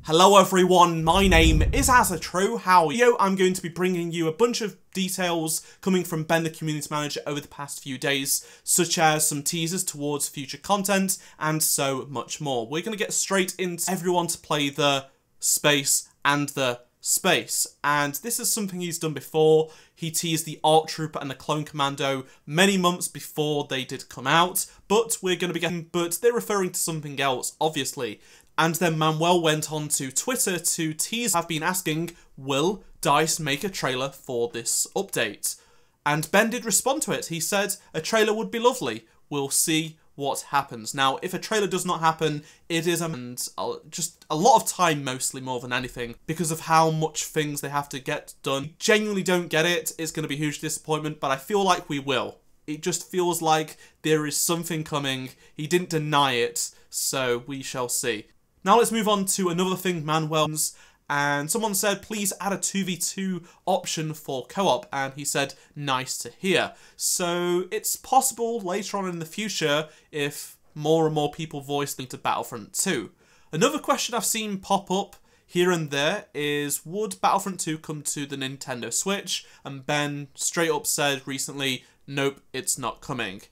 Hello everyone, my name is Azatru. How are you? I'm going to be bringing you a bunch of details coming from Ben the Community Manager over the past few days, such as some teasers towards future content and so much more. We're going to get straight into everyone to play the space and the space, and this is something he's done before. He teased the ARC Trooper and the Clone Commando many months before they did come out, but we're going to be getting, but they're referring to something else, obviously. And then Manuel went on to Twitter to tease, have been asking, will DICE make a trailer for this update? And Ben did respond to it. He said, a trailer would be lovely. We'll see what happens. Now, if a trailer does not happen, it is just a lot of time, mostly more than anything, because of how much things they have to get done. Genuinely don't get it. It's going to be a huge disappointment, but I feel like we will. It just feels like there is something coming. He didn't deny it, so we shall see. Now let's move on to another thing Manuel's, and someone said please add a 2v2 option for co-op, and he said nice to hear. So it's possible later on in the future if more and more people voice into Battlefront 2. Another question I've seen pop up here and there is, would Battlefront 2 come to the Nintendo Switch? And Ben straight up said recently, nope, it's not coming.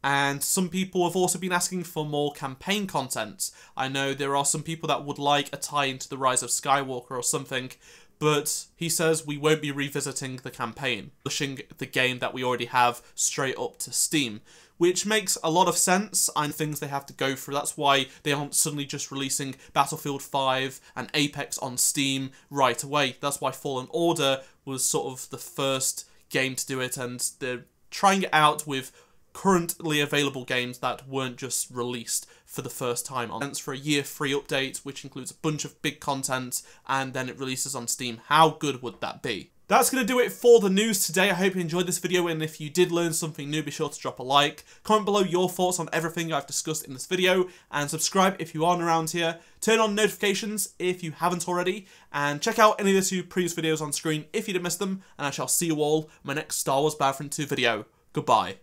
And some people have also been asking for more campaign content. I know there are some people that would like a tie into the Rise of Skywalker or something, but he says we won't be revisiting the campaign, pushing the game that we already have straight up to Steam, which makes a lot of sense and things they have to go through. That's why they aren't suddenly just releasing Battlefield 5 and Apex on Steam right away. That's why Fallen Order was sort of the first game to do it, and they're trying it out with currently available games that weren't just released for the first time. For a year free update, which includes a bunch of big content, and then it releases on Steam. How good would that be? That's going to do it for the news today. I hope you enjoyed this video, and if you did learn something new, be sure to drop a like. Comment below your thoughts on everything I've discussed in this video, and subscribe if you aren't around here. Turn on notifications if you haven't already, and check out any of the 2 previous videos on screen if you did miss them, and I shall see you all in my next Star Wars Battlefront 2 video. Goodbye.